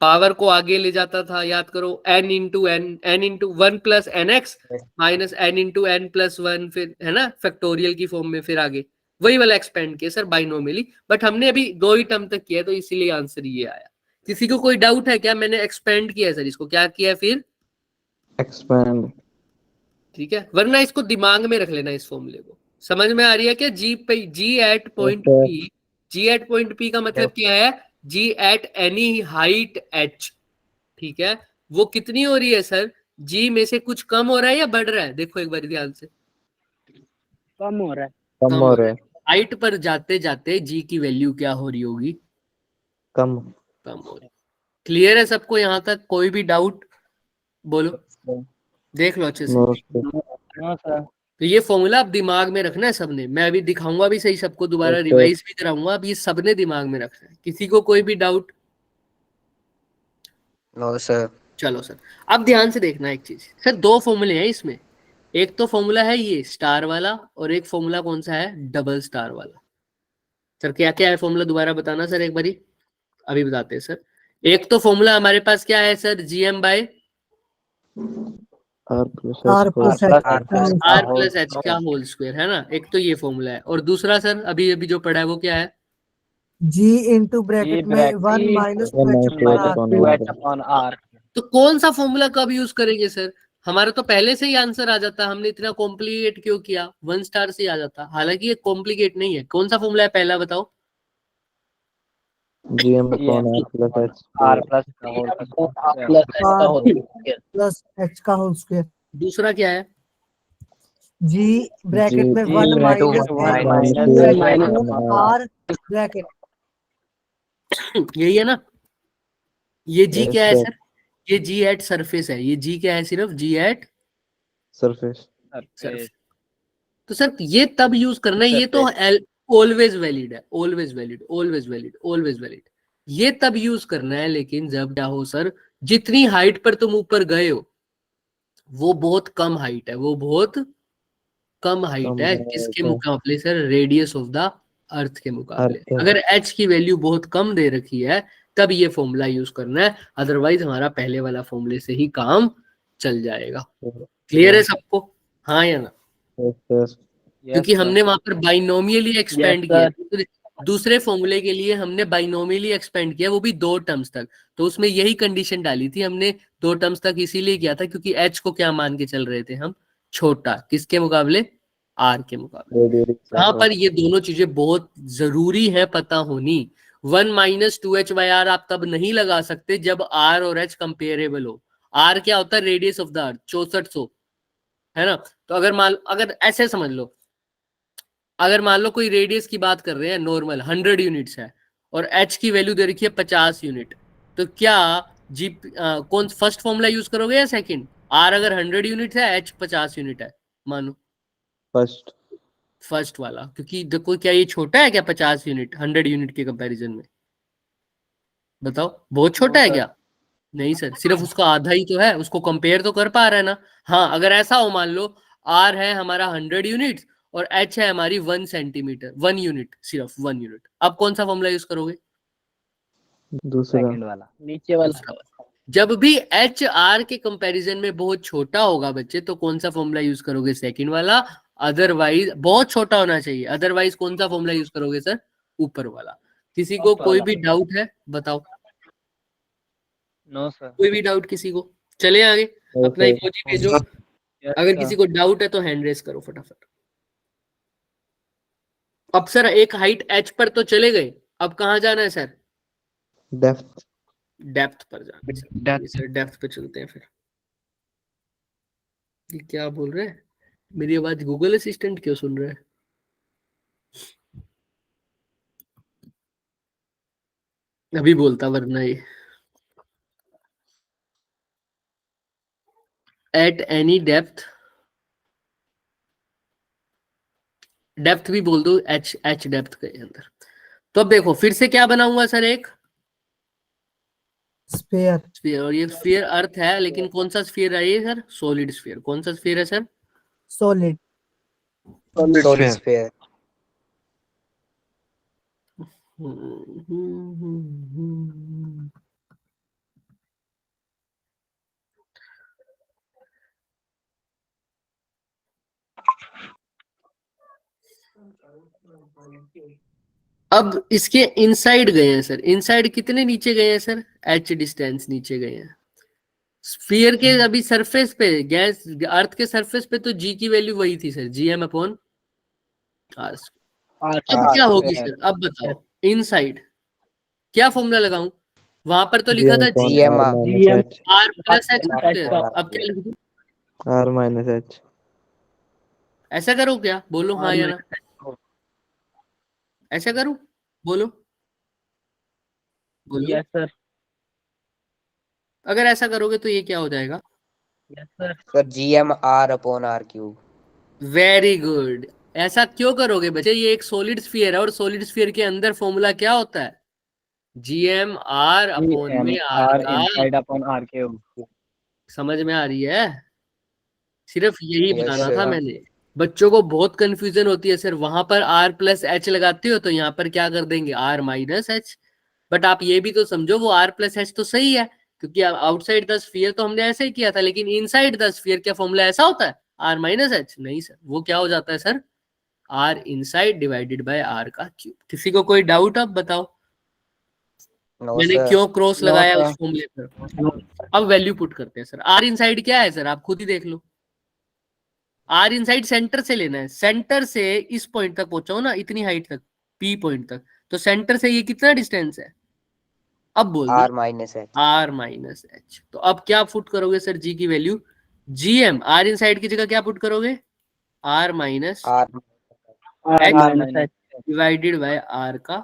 पावर को आगे ले जाता था, याद करो, n into n into 1 plus N X minus n into n plus 1, फिर है ना फैक्टोरियल की फॉर्म में, फिर आगे वही वाला एक्सपेंड किया सर बाइनोमियली। बट हमने अभी 2 ही टर्म तक किया तो इसीलिए आंसर ये आया। किसी को कोई डाउट है क्या? मैंने एक्सपेंड किया है सर, इसको क्या किया है फिर? Expand. ठीक है, वरना इसको दिमाग में रख लेना, इस फॉर्मूले को। समझ में आ रही है क्या? जी पे G at point Yes, sir. P, G at point P का मतलब क्या है? G at any height H. ठीक है, वो कितनी हो रही है सर? जी में से कुछ कम हो रहा है या बढ़ रहा है? देखो एक बार ध्यान से। कम हो रहा है। कम हो रहा है. हाइट पर जाते जाते जी की वैल्यू क्या हो रही होगी? कम. कम हो रही। क्लियर है सबको यहाँ तक? कोई भी डाउट? बोलो, देख लो अच्छे से। No sir. No sir. तो ये फॉर्मूला आप दिमाग में रखना है सबने। मैं अभी दिखाऊंगा भी सही सबको, दोबारा Okay. रिवाइज भी कराऊंगा। अब ये सबने दिमाग में रखना है। किसी को कोई भी डाउट? No sir. चलो सर, अब ध्यान से देखना एक चीज सर, 2 फॉर्मूले हैं इसमें। एक तो फॉर्मूला है ये स्टार वाला, और एक फॉर्मूला कौन सा है? डबल स्टार वाला। सर क्या क्या है फॉर्मूला? दोबारा बताना सर एक बारी। अभी बताते हैं सर। एक तो फॉर्मूला हमारे पास क्या है sir? GM by R plus R H plus whole H. R plus H का होल स्क्वायर, है ना? एक तो ये फॉर्मूला है, और दूसरा सर अभी अभी जो पढ़ा है वो क्या है? G into bracket में 1 minus 2H upon R. Upon R. तो कौन सा फॉर्मूला कब यूज करेंगे सर? हमारा तो पहले से ही आंसर आ जाता, हमने इतना कॉम्प्लिकेट क्यों किया? 1 स्टार से ही आ जाता। हालांकि ये कॉम्प्लिकेट नहीं है। कौन सा फॉर्मूला है पहला बताओ? GM upon R plus H R square. plus H का होल स्क्वायर। दूसरा क्या है? G ब्रैकेट में 1 minus R ब्रैकेट। यही है ना? ये जी Yes, क्या है sir. सर? ये जी एट सरफेस है। ये जी क्या है? सिर्फ जी एट Surface. सरफेस। तो सर ये तब यूज करना है, ये तो ऑलवेज वैलिड है, always valid, always valid, always valid. ये तब यूज करना है लेकिन जब क्या हो सर, जितनी हाइट पर तुम ऊपर गए हो वो बहुत कम हाइट है, वो बहुत कम हाइट कम है। है, किसके तो- मुकाबले sir? Radius of the earth के मुकाबले। अर्थ। अगर एच की वैल्यू बहुत कम दे रखी है तब ये फॉर्मूला यूज करना है, अदरवाइज हमारा पहले वाला फॉर्मूले से ही काम चल जाएगा। क्लियर है सबको? हाँ या ना? Yes, yes. क्योंकि हमने वहां पर बाइनोमियली एक्सपेंड Yes, किया, दूसरे फॉर्मूले के लिए हमने बाइनोमियली एक्सपेंड किया, वो भी 2 टर्म्स तक। तो उसमें यही कंडीशन डाली थी हमने, 2 टर्म्स तक इसीलिए किया था क्योंकि एच को क्या मान के चल रहे थे हम, छोटा, किसके मुकाबले, आर के मुकाबले। यहाँ पर ये दोनों चीजें बहुत जरूरी है पता होनी। 1 - 2h/r आप तब नहीं लगा सकते जब आर और एच कंपेरेबल हो। आर क्या होता है, रेडियस ऑफ द अर्थ 6400, है ना। तो अगर ऐसे समझ लो, अगर मान लो कोई रेडियस की बात कर रहे हैं नॉर्मल 100 यूनिट्स है और एच की वैल्यू दे रखी है 50 यूनिट, तो क्या कौन फर्स्ट फॉर्मूला यूज करोगे या सेकंड? आर अगर 100 यूनिट है, एच 50 यूनिट है, मानो First. फर्स्ट वाला, क्योंकि देखो क्या ये छोटा है क्या 50 यूनिट 100 यूनिट के कंपैरिजन में? बताओ, बहुत छोटा है क्या? नहीं सर, सिर्फ उसका आधा ही तो है, उसको कंपेयर तो कर पा रहा है ना। हाँ, अगर ऐसा हो, मान लो आर है हमारा 100 यूनिट और एच है हमारी 1 सेंटीमीटर, 1 यूनिट, सिर्फ 1 यूनिट, अब कौन सा फॉर्मूला यूज करोगे? दूसरा। सेकंड वाला, नीचे वाला। दूसरा वाला। जब भी एच आर के कंपैरिजन में बहुत छोटा होगा बच्चे, तो कौन सा फॉर्मूला यूज करोगे? सेकंड वाला। अदरवाइज बहुत छोटा होना चाहिए, अदरवाइज कौन सा फॉर्मूला यूज करोगे सर? ऊपर वाला। किसी को कोई भी डाउट है बताओ? No sir. कोई भी डाउट किसी को? चले आगे, अपना Okay. इमोजी भेजो। अगर किसी को डाउट है तो हैंड रेस करो फटाफट। अब सर एक हाइट एच पर तो चले गए, अब कहाँ जाना है सर? Depth. डेप्थ पर जाना है सर। Depth. सर डेप्थ पे चलते हैं फिर। ये क्या बोल रहे हैं? मेरी आवाज गूगल असिस्टेंट क्यों सुन रहा है? अभी बोलता वरना ये। एट एनी डेप्थ, डेप्थ भी बोल दो, एच डेप्थ के अंदर। तो अब देखो फिर से क्या बनाऊंगा सर, एक स्फीयर। स्फीयर, और ये स्फीयर अर्थ है, लेकिन कौन सा स्फीयर है ये सर? Solid sphere. कौन सा स्फीयर है सर? सॉलिड। Solid sphere. अब इसके इनसाइड गए हैं सर, इनसाइड कितने नीचे गए हैं सर? एच डिस्टेंस नीचे गए हैं। स्फीयर के अभी सरफेस पे, गैस अर्थ के सरफेस पे तो जी की वैल्यू वही थी सर, GM/r। अब क्या होगी सर, अब बताओ इनसाइड क्या फॉर्मूला लगाऊं? वहां पर तो लिखा था GM -H. R + H²। अब क्या लिखूं? R - H. ऐसा करो क्या? बोलो हाँ या ना। ऐसा करूं? बोलो बोलो। Yes sir. अगर ऐसा करोगे तो ये क्या हो जाएगा? Yes sir. Sir, GM/r/r³। Very good. ऐसा क्यों करोगे बच्चे? ये एक सॉलिड स्फीयर है और सॉलिड स्फीयर के अंदर फॉर्मूला क्या होता है? GM/r में r आर का। इनसाइड अपॉन आर के। समझ में आ रही है? सिर्फ यही Yes, बताना sir. था मैंने। बच्चों को बहुत कंफ्यूजन होती है सर, वहां पर R + H लगाते हो तो यहाँ पर क्या कर देंगे? R - H। बट आप ये भी तो समझो, वो R + H तो सही है, क्योंकि आउटसाइड द स्फीयर तो हमने ऐसे ही किया था, लेकिन इनसाइड द स्फीयर क्या फॉर्मूला ऐसा होता है? R - H। नहीं सर, वो क्या हो जाता है sir? R inside divided by R का क्यूब। किसी को कोई डाउट? अब बताओ No, मैंने sir. क्यों क्रॉस No, लगाया sir. उस फॉर्मूले पर। अब वैल्यू पुट करते हैं सर। R इनसाइड क्या है सर, आप खुद ही देख लो। आर इनसाइड सेंटर से लेना है, सेंटर से इस पॉइंट तक पहुंचाओ ना, इतनी हाइट तक, P पॉइंट तक, तो सेंटर से ये कितना डिस्टेंस है? अब बोल दो। R - H. R - H। तो अब क्या पुट करोगे सर जी की वैल्यू? GM आर इनसाइड की जगह क्या पुट करोगे? R - R. H divided by R का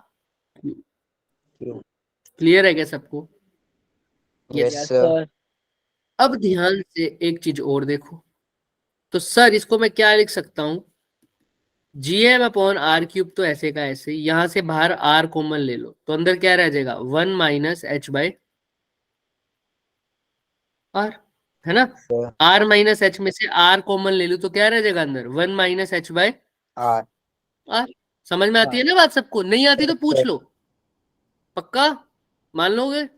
क्यूब। क्लियर है क्या सबको? Yes, sir. अब ध्यान से एक चीज और देखो, तो सर इसको मैं क्या लिख सकता हूं? GM/r³ तो ऐसे का ऐसे, यहां से बाहर R कॉमन ले लो तो अंदर क्या रह जाएगा? 1 - H/r, है ना। Sir. R - H में से R कॉमन ले लो तो क्या रह जाएगा अंदर? 1 - H/r। R. समझ में आती है ना बात सबको? नहीं आती तो पूछ लो। पक्का मान लोगे?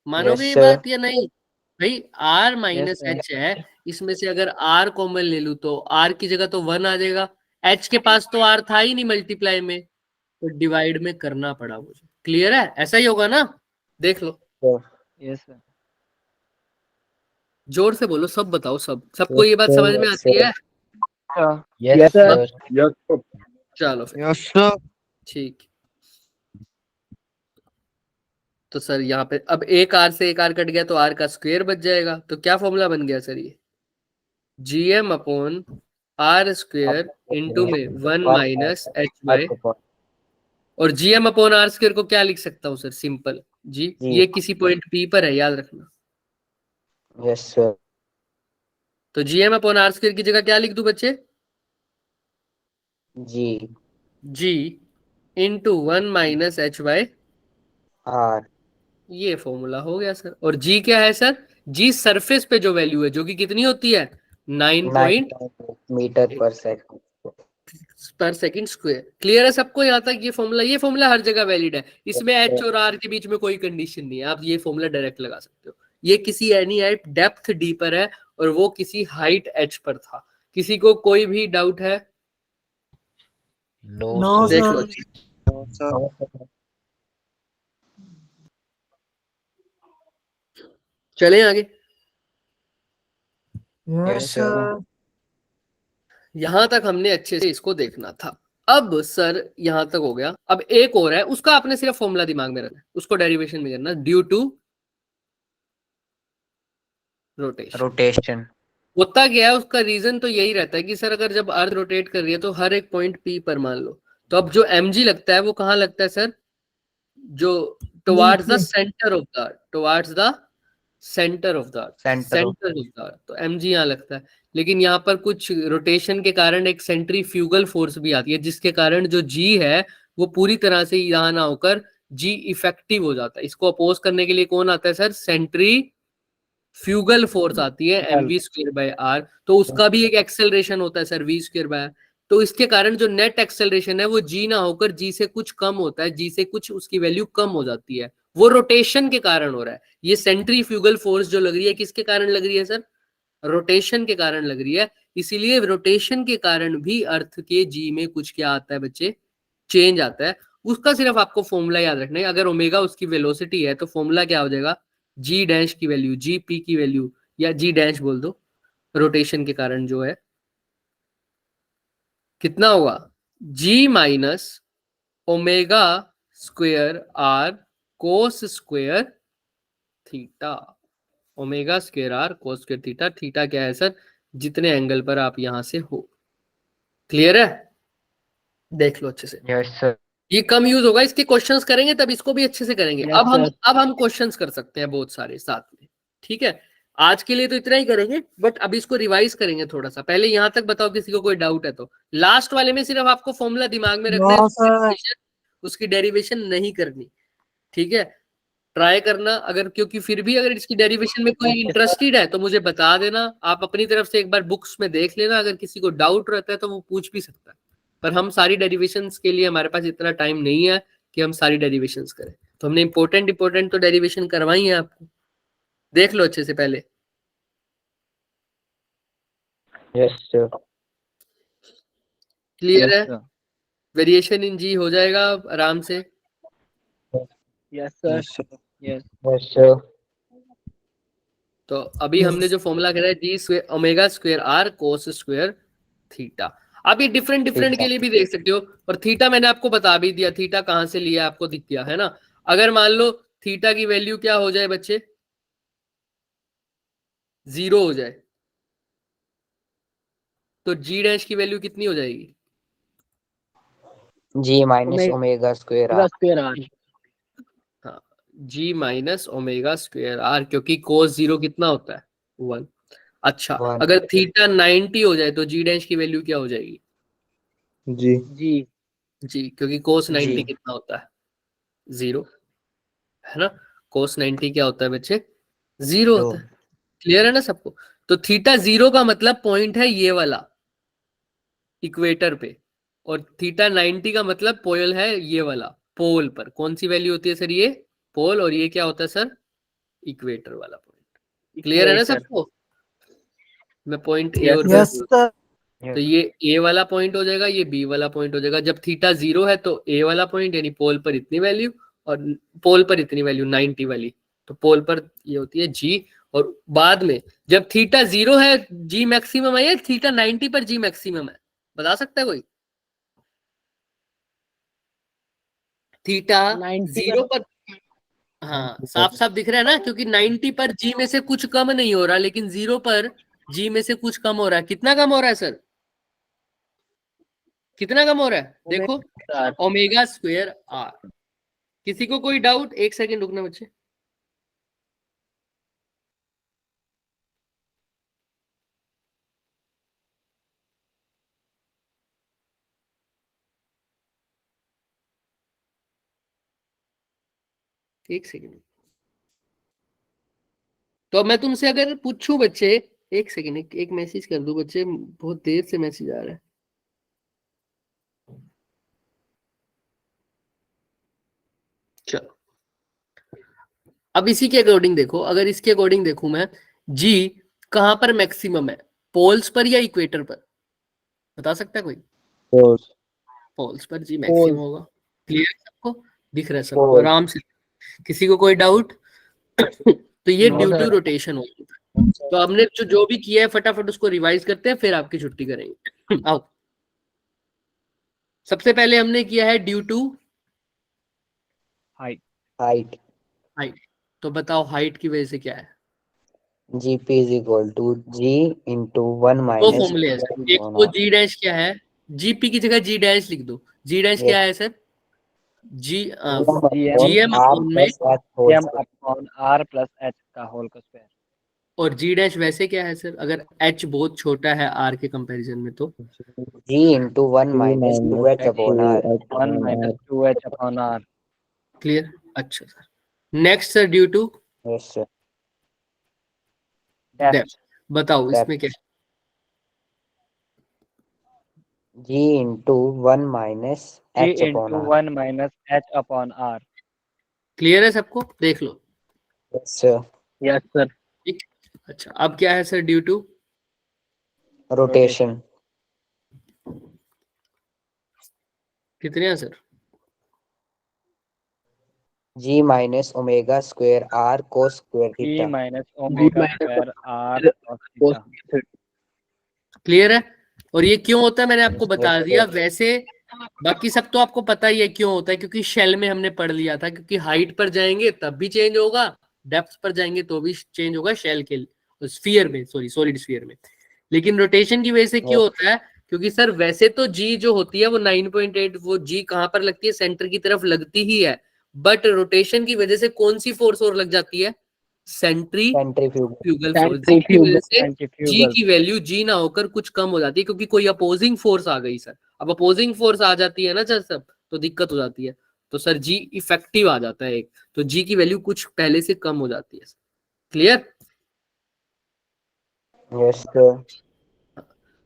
मानोगे ये sir. बात या नहीं? भाई R माइनस sir. H है, इसमें से अगर R कॉमन ले लूं तो R की जगह तो 1 आ जाएगा। H के पास तो R था ही नहीं मल्टीप्लाई में, तो डिवाइड में करना पड़ा मुझे। क्लियर है? ऐसा ही होगा ना? देख लो, Yes, sir. जोर से बोलो, सब बताओ, सबको ये बात समझ में आती है? Yes, sir. चलो फिर Yes, sir. ठीक। तो सर यहाँ पे अब एक R से एक R कट गया तो R का स्क्वायर बच जाएगा। तो क्या फॉर्मूला बन गया सर? ये GM upon R square into में 1 माइनस H/, और GM अपॉन R स्क्वायर को क्या लिख सकता हूँ सर? सिंपल जी, ये किसी पॉइंट P पर है, याद रखना। Yes, sir. तो GM अपॉन R स्क्वायर की जगह क्या लिख दूं बच्चे? G into 1 minus H/, R. ये फॉर्मूला हो गया सर। और G क्या है सर? G सरफेस पे जो वैल्यू है, जो कि कितनी होती है? 9 मीटर पर सेकंड स्क्वायर। क्लियर है सबको यहाँ तक? ये फॉर्मूला हर जगह वैलिड है, इसमें H और R के बीच में कोई कंडीशन नहीं है, आप ये फॉर्मूला डायरेक्ट लगा सकते हो। ये किसी एनी हाइट डेप्थ D पर है और वो किसी हाइट H पर था। किसी को कोई भी डाउट है? No, देख sir. लो, चले आगे। Yes, sir. यहां तक हमने अच्छे से इसको देखना था। अब सर यहां तक हो गया। अब एक और है, उसका आपने सिर्फ फॉर्मूला दिमाग में रखना है, उसको डेरिवेशन में करना, ड्यू टू रोटेशन। होता क्या है उसका रीजन तो यही रहता है कि सर अगर जब अर्थ रोटेट कर रही है तो हर एक पॉइंट P पर मान लो, तो अब जो mg लगता है वो कहाँ लगता है सर? जो towards the centre of the centre of the तो mg यहाँ लगता है। लेकिन यहाँ पर कुछ रोटेशन के कारण एक सेंट्रीफ्यूगल फोर्स भी आती है, जिसके कारण जो g है वो पूरी तरह से यहाँ ना होकर g इफेक्टिव हो जाता है। इसको अपोज करने के लिए कौन आता है सर? सेंट्रीफ्यूगल फोर्स आती है mv²/r। तो उसका भी एक एक्सेलरेशन होता है सर, v²/r। तो इसके कारण जो नेट एक्सेलरेशन है वो g ना होकर g से कुछ कम होता है, g से कुछ उसकी वैल्यू कम हो जाती है। वो रोटेशन के कारण हो रहा है। ये सेंट्रीफ्यूगल फोर्स जो लग रही है किसके कारण लग रही है सर? रोटेशन के कारण लग रही है। इसीलिए रोटेशन के कारण भी अर्थ के जी में कुछ क्या आता है बच्चे? चेंज आता है। उसका सिर्फ आपको फॉर्मूला याद रखना है। अगर ओमेगा उसकी वेलोसिटी है तो फॉर्मूला क्या हो जाएगा? जी डैश की वैल्यू, जी पी की वैल्यू, या जी डैश बोल दो, रोटेशन के कारण जो है कितना होगा? G minus omega square r cos square theta. Omega square r cos square theta. Theta क्या है सर? जितने एंगल पर आप यहां से हो। क्लियर है? देख लो अच्छे से। Yes sir. ये कम यूज होगा, इसके क्वेश्चंस करेंगे तब इसको भी अच्छे से करेंगे। Yes, अब हम क्वेश्चंस कर सकते हैं बहुत सारे साथ में। ठीक है, आज के लिए तो इतना ही करेंगे, बट अभी इसको रिवाइज करेंगे थोड़ा सा। पहले यहां तक बताओ किसी को कोई डाउट है तो। लास्ट वाले में सिर्फ आपको फॉर्मूला दिमाग में रखना No, है, sir. उसकी डेरिवेशन नहीं करनी। ठीक है, ट्राई करना। अगर क्योंकि फिर भी अगर इसकी डेरिवेशन में कोई इंटरेस्टेड है तो मुझे बता देना। आप अपनी तरफ से एक बार बुक्स में देख लेना, अगर किसी को डाउट रहता है तो वो पूछ भी सकता है। पर हम सारी डेरिवेशंस के लिए हमारे पास इतना टाइम नहीं है कि हम सारी डेरिवेशंस करें। तो हमने इंपॉर्टेंट तो डेरिवेशन करवाई है आपको, देख लो अच्छे से पहले। Yes sir. क्लियर है? वेरिएशन इन जी हो जाएगा आराम से। Yes, sir. Yes. Yes sir. तो अभी हमने जो फॉर्मूला करा है g square omega square are cos square theta. आप ये डिफरेंट के लिए भी देख सकते हो। और थीटा मैंने आपको बता भी दिया, थीटा कहां से लिया आपको दिख गया है ना। अगर मान लो थीटा की वैल्यू क्या हो जाए बच्चे? 0 हो जाए तो जी डैश की वैल्यू कितनी हो जाएगी? जी माइनस ओमेगा स्क्वायर आर। हाँ, जी माइनस ओमेगा स्क्वायर आर, क्योंकि कोस 0 कितना होता है? 1। अच्छा, अगर थीटा 90 हो जाए तो जी डैश की वैल्यू क्या हो जाएगी? जी, क्योंकि कोस 90 कितना होता है? 0, है ना। कोस 90 क्या होता है बच्चे? 0 होता है। क्लियर है ना सबको? तो थीटा 0 का मतलब पॉइंट है ये वाला, इक्वेटर पे। और थीटा 90 का मतलब पोल है ये वाला, पोल पर कौन सी वैल्यू होती है सर? ये पोल, और ये क्या होता है सर? इक्वेटर वाला पॉइंट। क्लियर है ना सबको? मैं पॉइंट ए और यस बी, सर। तो ये ए वाला पॉइंट हो जाएगा, ये बी वाला पॉइंट हो जाएगा। जब थीटा 0 है तो ए वाला पॉइंट यानी पोल पर इतनी वैल्यू, और पोल पर इतनी वैल्यू 90 वाली, तो पोल पर ये होती है जी। और बाद में जब थीटा 0 है जी मैक्सिमम है, या थीटा 90 पर जी मैक्सिमम है? बता सकता है कोई? थीटा 0 पर, हाँ साफ साफ दिख रहा है ना, क्योंकि 90 पर जी में से कुछ कम नहीं हो रहा, लेकिन 0 पर जी में से कुछ कम हो रहा है। कितना कम हो रहा है सर? कितना कम हो रहा है देखो, ओमेगा स्क्वायर आर। किसी को कोई डाउट? एक सेकंड रुकना बच्चे। एक सेकंड। तो अब मैं तुमसे अगर पूछूं बच्चे, एक सेकंड, एक मैसेज कर दूं बच्चे, बहुत देर से मैसेज आ रहा है। चलो अब इसी के अकॉर्डिंग देखो, अगर इसके अकॉर्डिंग देखूं मैं, जी कहां पर मैक्सिमम है, पोल्स पर या इक्वेटर पर? बता सकता है कोई? पोल्स। पोल्स पर जी मैक्सिमम होगा। क्लियर सबको? दिख रहा है सबको आराम से? किसी को कोई डाउट? तो ये ड्यू टू रोटेशन होगा। तो हमने जो भी किया है फटाफट उसको रिवाइज करते हैं, फिर आपकी छुट्टी करेंगे। आओ, सबसे पहले हमने किया है ड्यू टू हाइट। हाइट। तो बताओ हाइट की वजह से क्या है? GP is equal to G into 1 दो माइनस फॉर्मूले हैं सर, एक तो जी डैश क्या है, जीपी की जगह जी डैश लिख दो। जी डैश क्या है सर? जी जीएम अपॉन में, m upon r plus h का होल का स्क्वायर। और जी डैश वैसे क्या है सर अगर एच बहुत छोटा है आर के कंपैरिजन में? तो g into 1 minus 2h upon r. 1 minus 2h upon r। Clear? अच्छा sir, next sir due to yes sir. Depth. बताओ इसमें क्या? G into 1 minus g h upon into r. 1 minus h upon r। Clear है सबको? देख लो। Yes sir. Yes sir. ठीक। अच्छा अब क्या है सर ड्यू टू रोटेशन। कितने हैं sir? G minus omega square are cos square g theta. minus omega square r cos theta। Clear है? और ये क्यों होता है मैंने आपको बता दिया। वैसे बाकी सब तो आपको पता ही है क्यों होता है, क्योंकि शेल में हमने पढ़ लिया था, क्योंकि हाइट पर जाएंगे तब भी चेंज होगा, डेप्थ पर जाएंगे तो भी चेंज होगा शेल के स्फीयर में, सॉरी सॉलिड स्फीयर में। लेकिन रोटेशन की वजह से क्यों होता है? क्योंकि सर वैसे तो जी जो होती है वो 9.8, वो जी कहां पर लगती है? सेंटर की तरफ लगती ही है, बट रोटेशन की वजह से कौन सी फोर्स और लग जाती है? Centrifugal force. जिसकी वजह से जी की वैल्यू जी ना होकर कुछ कम हो जाती है, क्योंकि कोई अपोजिंग फोर्स आ गई सर। अब अपोजिंग फोर्स आ जाती है ना सर सब, तो दिक्कत हो जाती है। तो सर जी इफेक्टिव आ जाता है एक, तो जी की वैल्यू कुछ पहले से कम हो जाती है। क्लियर? Yes sir.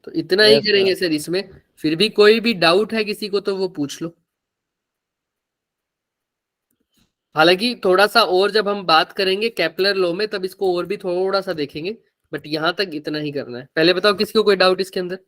तो इतना ही करेंगे सर इसमें। फिर भी कोई भी डाउट है किसी को तो वो पूछ लो। हालांकि थोड़ा सा और जब हम बात करेंगे केपलर लॉ में तब इसको और भी थोड़ा सा देखेंगे, बट यहाँ तक इतना ही करना है। पहले बताओ किसी को कोई डाउट इसके अंदर?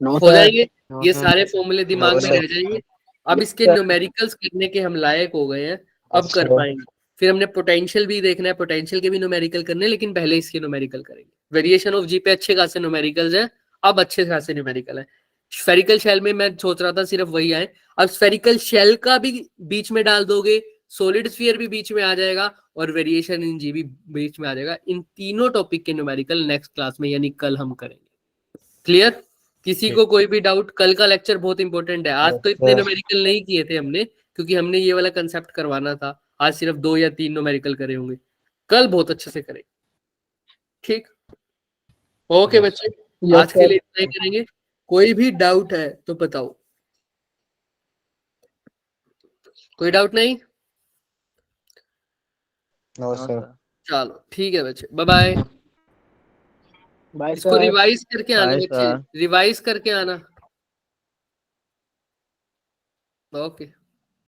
हो जाएंगे ये सारे फॉर्मूले दिमाग में रह जाएंगे। अब इसके न्यूमेरिकल्स करने के हम लायक हो गए हैं, अब कर पाएंगे। फिर हमने पोटेंशियल भी देखना है, पोटेंशियल के भी न्यूमेरिकल करने, लेकिन पहले इसके न्यूमेरिकल करेंगे। वेरिएशन ऑफ जी पे अच्छे खासे न्यूमेरिकल्स है, अब अच्छे खासे न्यूमेरिकल है। स्फेरिकल शेल में मैं सोच रहा था सिर्फ वही आए, अब स्फेरिकल शेल का भी बीच में डाल दोगे, सॉलिड स्फीयर भी बीच में आ जाएगा, और वेरिएशन इन जी भी बीच में आ जाएगा। इन तीनों टॉपिक के न्यूमेरिकल नेक्स्ट क्लास में यानी कल हम करेंगे। क्लियर? किसी को कोई भी डाउट? कल का लेक्चर बहुत इंपॉर्टेंट है। आज तो इतने न्यूमेरिकल नहीं किए थे हमने, क्योंकि हमने ये वाला कंसेप्ट करवाना था। आज सिर्फ 2 या 3 न्यूमेरिकल करे होंगे, कल बहुत अच्छे से करेंगे। ठीक, ओके बच्चे, आज के लिए इतना ही करेंगे। कोई भी डाउट है तो बताओ। कोई डाउट नहीं? No sir. चलो ठीक है बच्चे, बाय बाय। बाय इसको सर। रिवाइज करके आना Bye, बच्चे, sir. रिवाइज करके आना। ओके।